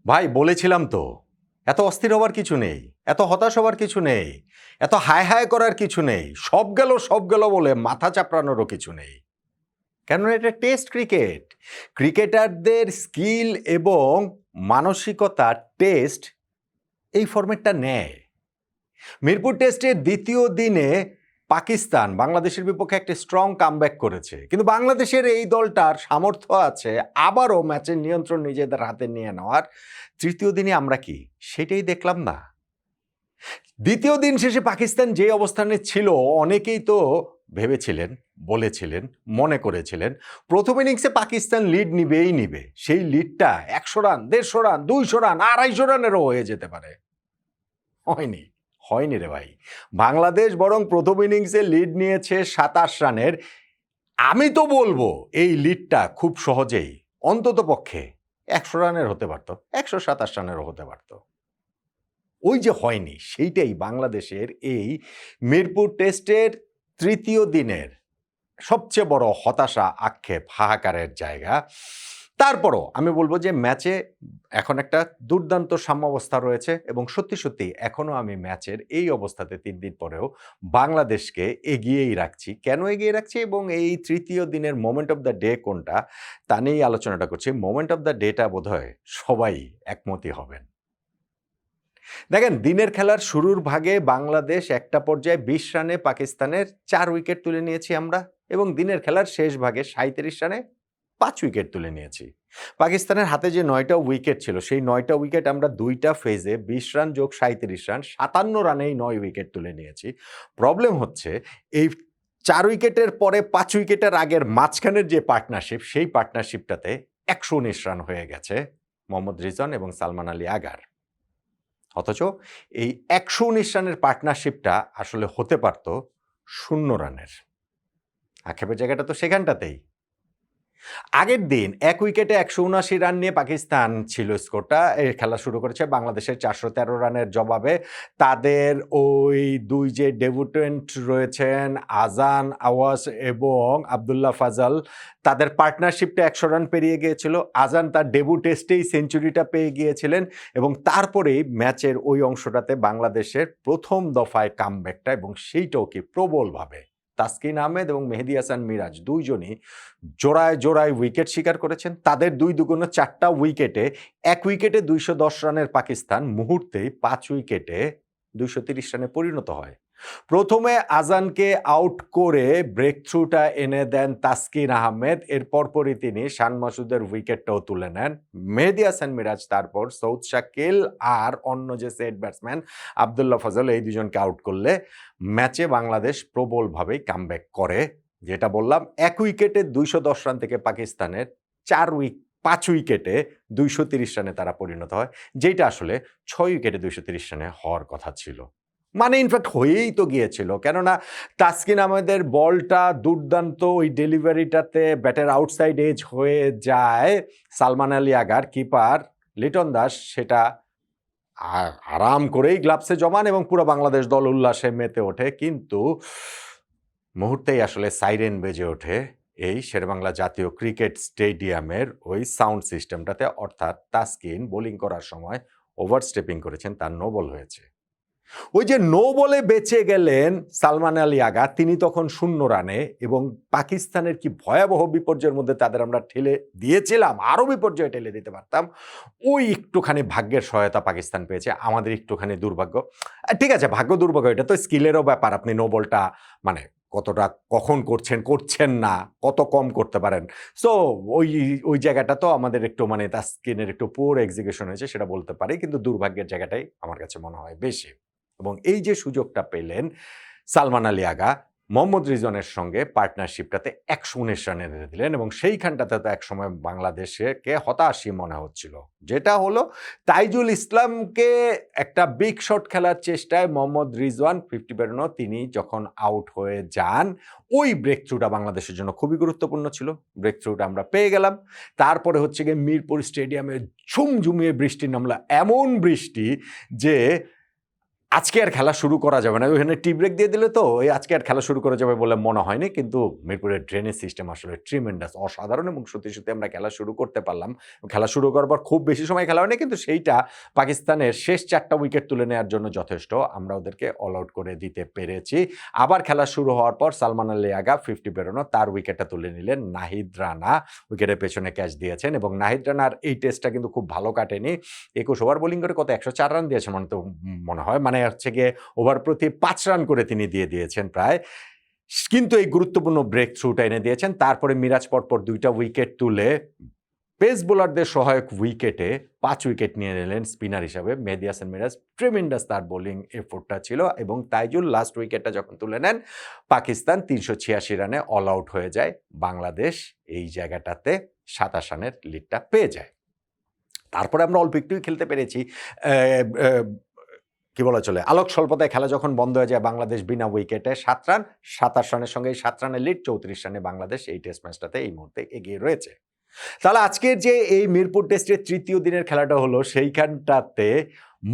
ভাই বলেছিলাম তো, এত অস্থির হবার কিছু নেই, এত হতাশ হবার কিছু নেই, এত হায় হায় করার কিছু নেই, সব গেল বলে মাথা চাপড়ানোরও কিছু নেই। কেননা এটা টেস্ট ক্রিকেট। ক্রিকেটারদের স্কিল এবং মানসিকতা টেস্ট এই ফরম্যাটটা নেয়। মিরপুর টেস্টের দ্বিতীয় দিনে পাকিস্তান বাংলাদেশের বিপক্ষে একটা স্ট্রং কামব্যাক করেছে, কিন্তু বাংলাদেশের এই দলটার সামর্থ্য আছে আবারও ম্যাচের নিয়ন্ত্রণ নিজেদের হাতে নিয়ে নেওয়ার। তৃতীয় দিনে আমরা কি সেটাই দেখলাম না। দ্বিতীয় দিন শেষে পাকিস্তান যে অবস্থানে ছিল, অনেকেই তো ভেবেছিলেন, বলেছিলেন, মনে করেছিলেন প্রথম ইনিংসে পাকিস্তান লিড নিবেই নিবে। সেই লিডটা 100 রান, 150 রান, 200 রান, 250 রানেরও হয়ে যেতে পারে। হয়নি, হয়নি রে ভাই। বাংলাদেশ বরং প্রথম ইনিংসে লিড নিয়েছে 27 রানের। আমি তো বলবো এই লিডটা খুব সহজেই অন্তত পক্ষে 100 রানের হতে পারত, 127 রানেরও হতে পারত। ওই যে হয়নি, সেইটাই বাংলাদেশের এই মিরপুর টেস্টের তৃতীয় দিনের সবচেয়ে বড় হতাশা, আক্ষেপ, হাহাকারের জায়গা। তারপরও আমি বলবো যে ম্যাচে এখন একটা দুর্দান্ত সাম্যাবস্থা রয়েছে এবং সত্যি সত্যি এখনও আমি ম্যাচের এই অবস্থাতে 3 দিন পরেও বাংলাদেশকে এগিয়েই রাখছি। কেন এগিয়ে রাখছি এবং এই তৃতীয় দিনের মোমেন্ট অফ দ্য ডে কোনটা তা নিয়েই আলোচনাটা করছি। মোমেন্ট অফ দ্য ডেটা বোধহয় সবাই একমতই হবেন। দেখেন, দিনের খেলার শুরুর ভাগে বাংলাদেশ একটা পর্যায়ে 20 রানে পাকিস্তানের 4 উইকেট তুলে নিয়েছি আমরা, এবং দিনের খেলার শেষ ভাগে 37 রানে 5 উইকেট তুলে নিয়েছি। পাকিস্তানের হাতে যে 9টা উইকেট ছিল, সেই 9টা উইকেট আমরা 2টা ফেজে 20 রান যোগ 37 রান 57 রানেই 9 উইকেট তুলে নিয়েছি। প্রবলেম হচ্ছে এই 4 উইকেটের পরে 5 উইকেটের আগের মাঝখানের যে পার্টনারশিপ, সেই পার্টনারশিপটাতে 119 রান হয়ে গেছে মোহাম্মদ রিজন এবং সালমান আলী আগার। অথচ এই 119 রানের পার্টনারশিপটা আসলে হতে পারত 0 রানের। আক্ষেপের জায়গাটা তো সেখানটাতেই। আগের দিন 1 উইকেটে 179 রান নিয়ে পাকিস্তান ছিল স্কোরটা। খেলা শুরু করেছে বাংলাদেশের 413 রানের জবাবে। তাদের ওই 2 যে ডেবুটেন্ট রয়েছেন আজান, আওয়াজ এবং আবদুল্লাহ ফাজাল, তাদের পার্টনারশিপটা 100 রান পেরিয়ে গিয়েছিল। আজান তার ডেবু টেস্টেই সেঞ্চুরিটা পেয়ে গিয়েছিলেন এবং তারপরেই ম্যাচের ওই অংশটাতে বাংলাদেশের প্রথম দফায় কামব্যাকটা, এবং সেইটাও কি প্রবলভাবে। তাসকিন আহমেদ এবং মেহেদী হাসান মিরাজ দুইজনই জোড়ায় জোড়ায় উইকেট শিকার করেছেন। তাদের 2 দুগুণে 4টা উইকেটে, 1 উইকেটে 210 রানের পাকিস্তান মুহূর্তেই 5 উইকেটে 230 রানে পরিণত হয়। প্রথমে আজানকে আউট করে ব্রেক থ্রুটা এনে দেন তাসকিন আহমেদ। এর পরপরই তিনি শান মাসুদের উইকেটটাও তুলে নেন। মেহেদী হাসান মিরাজ তারপর সৌদ শাকিল আর অন্য যে সেট ব্যাটসম্যান আবদুল্লাহ ফজল, এই দুজনকে আউট করলে ম্যাচে বাংলাদেশ প্রবলভাবেই কামব্যাক করে। যেটা বললাম, 1 উইকেটে 210 রান থেকে পাকিস্তানের 5 উইকেটে 230 রানে তারা পরিণত হয়, যেটা আসলে 6 উইকেটে 230 রানে হওয়ার কথা ছিল। মানে ইনফ্যাক্ট হয়েই তো গিয়েছিল, কেননা তাসকিন আহমেদের বলটা দুর্দান্ত, ওই ডেলিভারিটাতে ব্যাটের আউটসাইড এজ হয়ে যায় সালমান আলী আগার। কিপার লিটন দাস সেটা আরাম করেই গ্লাভসে জমান এবং পুরো বাংলাদেশ দল উল্লাসে মেতে ওঠে। কিন্তু মুহূর্তেই আসলে সাইরেন বেজে ওঠে এই শেরেবাংলা জাতীয় ক্রিকেট স্টেডিয়ামের ওই সাউন্ড সিস্টেমটাতে, অর্থাৎ তাসকিন বোলিং করার সময় ওভারস্টেপিং করেছেন, তার নো বল হয়েছে। ওই যে নো বলে বেঁচে গেলেন সালমান আলী আগা, তিনি তখন 0 রানে, এবং পাকিস্তানের কি ভয়াবহ বিপর্যয়ের মধ্যে তাদের আমরা ঠেলে দিয়েছিলাম, আরও বিপর্যয়ে ঠেলে দিতে পারতাম। ওই একটুখানি ভাগ্যের সহায়তা পাকিস্তান পেয়েছে, আমাদের একটুখানি দুর্ভাগ্য। ঠিক আছে, ভাগ্য দুর্ভাগ্য এটা তো স্কিলেরও ব্যাপার। আপনি নো বলটা মানে কতটা কখন করছেন না, কত কম করতে পারেন। সো ওই ওই জায়গাটা তো আমাদের একটু মানে তাসকিনের একটু পুওর এক্সিকিউশন হয়েছে, সেটা বলতে পারি, কিন্তু দুর্ভাগ্যের জায়গাটাই আমার কাছে মনে হয় বেশি। এবং এই যে সুযোগটা পেলেন সালমান আলী আগা, মোহাম্মদ রিজনের সঙ্গে পার্টনারশিপটাতে 119 রান এনে দিলেন, এবং সেইখানটাতে তো একসময় বাংলাদেশকে হতাশই মনে হচ্ছিল। যেটা হলো, তাইজুল ইসলামকে একটা বিগ শট খেলার চেষ্টায় মোহাম্মদ রিজওয়ান 50 বেরোনো, তিনি যখন আউট হয়ে যান, ওই ব্রেক থ্রুটা বাংলাদেশের জন্য খুবই গুরুত্বপূর্ণ ছিল। ব্রেক থ্রুটা আমরা পেয়ে গেলাম। তারপরে হচ্ছে গিয়ে মিরপুর স্টেডিয়ামে ঝুমঝুমিয়ে বৃষ্টি নামলো, এমন বৃষ্টি যে আজকে আর খেলা শুরু করা যাবে না, ওইখানে টি ব্রেক দিয়ে দিলে তো ওই আজকে আর খেলা শুরু করা যাবে বলে মনে হয়নি। কিন্তু মিরপুরের ড্রেনেজ সিস্টেম আসলে ট্রিমেন্ডাস, অসাধারণ, এবং সত্যি সত্যি আমরা খেলা শুরু করতে পারলাম। খেলা শুরু করার পর খুব বেশি সময় খেলা হয়নি, কিন্তু সেইটা পাকিস্তানের শেষ 4টা উইকেট তুলে নেওয়ার জন্য যথেষ্ট। আমরা ওদেরকে অল আউট করে দিতে পেরেছি। আবার খেলা শুরু হওয়ার পর সালমান আলী আগা 50 বেরোনো, তার উইকেটটা তুলে নিলেন নাহিদ রানা, উইকেটের পেছনে ক্যাচ দিয়েছেন। এবং নাহিদ রানার এই টেস্টটা কিন্তু খুব ভালো কাটেনি। 21 ওভার বোলিং করে কত 104 রান দিয়েছেন মনে হয়, মানে হচ্ছে গিয়ে ওভার প্রতি 5 রান করে তিনি দিয়ে দিয়েছেন প্রায়। কিন্তু এই গুরুত্বপূর্ণ ব্রেক থ্রুটা এনে দিয়েছেন। তারপরে মিরাজ পরপর 2টা উইকেট তুলে পেস বোলারদের সহায়ক উইকেটে 5 উইকেট নিয়ে নিলেন স্পিনার হিসাবে মেহেদী হাসান মিরাজ। ট্রিমেন্ডাস তার বোলিং এফোর্টটা ছিল। এবং তাইজুল লাস্ট উইকেটটা যখন তুলে নেন, পাকিস্তান 386 রানে অল আউট হয়ে যায়। বাংলাদেশ এই জায়গাটাতে 27 রানের লিডটা পেয়ে যায়। তারপরে আমরা অল্প একটুই খেলতে পেরেছি। কি বলা চলে, আলোক স্বল্পতায় খেলা যখন বন্ধ হয়ে যায়, বাংলাদেশ বিনা উইকেটে 7 রান, 27 রানের সঙ্গে এই 7 রানের লিড, 34 রানে বাংলাদেশ এই টেস্ট ম্যাচটাতে এই মুহূর্তে এগিয়ে রয়েছে। তাহলে আজকের যে এই মিরপুর টেস্টের 3য় দিনের খেলাটা হলো, সেইখানটাতে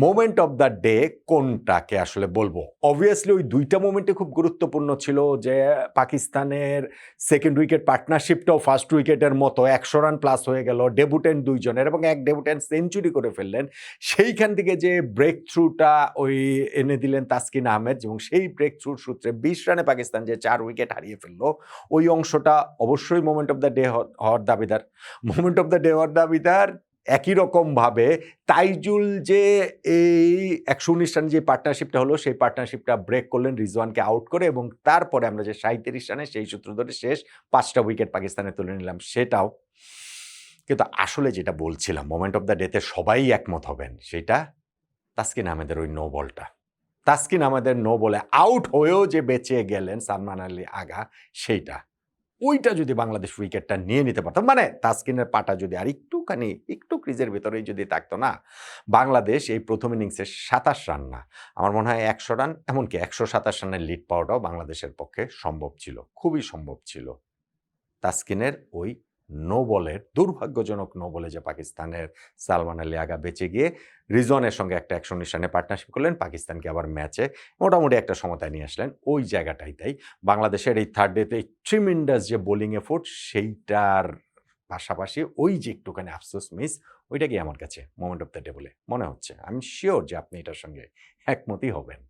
মোমেন্ট অফ দ্য ডে কোনটাকে আসলে বলবো? অবভিয়াসলি ওই 2টা মোমেন্টে খুব গুরুত্বপূর্ণ ছিল। যে পাকিস্তানের সেকেন্ড উইকেট পার্টনারশিপটাও ফার্স্ট উইকেটের মতো 100 রান প্লাস হয়ে গেল, ডেবুটেন্ট 2 জনের, এবং এক ডেবুটেন্ট সেঞ্চুরি করে ফেললেন। সেইখান থেকে যে ব্রেক থ্রুটা ওই এনে দিলেন তাসকিন আহমেদ, এবং সেই ব্রেক থ্রুর সূত্রে 20 রানে পাকিস্তান যে 4 উইকেট হারিয়ে ফেললো, ওই অংশটা অবশ্যই মোমেন্ট অফ দ্য ডে হওয়ার দাবিদার। মোমেন্ট অফ দ্য ডে হওয়ার দাবিদার একই রকমভাবে তাইজুল যে এই 119 রানে যে পার্টনারশিপটা হলো, সেই পার্টনারশিপটা ব্রেক করলেন রিজওয়ানকে আউট করে, এবং তারপরে আমরা যে 37 রানে সেই সূত্র ধরে শেষ 5টা উইকেট পাকিস্তানে তুলে নিলাম, সেটাও। কিন্তু আসলে যেটা বলছিলাম, মোমেন্ট অফ দ্য ডেতে সবাই একমত হবেন, সেটা তাসকিন আহমেদের ওই নো বলটা। তাসকিন আহমেদের নো বলে আউট হয়েও যে বেঁচে গেলেন সালমান আলী আগা, সেইটা, ওইটা যদি বাংলাদেশ উইকেটটা নিয়ে নিতে পারতো, মানে তাসকিনের পাটা যদি আর একটু ক্রিজের ভেতরেই যদি থাকতো না, বাংলাদেশ এই প্রথম ইনিংসে 27 রান না, আমার মনে হয় 100 রান, এমনকি 127 রানের লিড পাওয়াটাও বাংলাদেশের পক্ষে সম্ভব ছিল, খুবই সম্ভব ছিল। তাসকিনের ওই নো বলের, দুর্ভাগ্যজনক নো বলে যে পাকিস্তানের সালমান আলী আগা বেঁচে গিয়ে রিজওয়ানের সঙ্গে একটা 119 রানে পার্টনারশিপ করলেন, পাকিস্তানকে আবার ম্যাচে মোটামুটি একটা সমতায় নিয়ে আসলেন। ওই জায়গাটাই তাই বাংলাদেশের এই থার্ড ডেতে এই ট্রিমেন্ডাস যে বোলিং এফোর্ট, সেইটার পাশাপাশি ওই যে একটুখানি আফসোস মিস, ওইটাকে আমার কাছে মোমেন্ট অফ দ্য ডে বলে মনে হচ্ছে। আমি শিওর যে আপনি এটার সঙ্গে একমতই হবেন।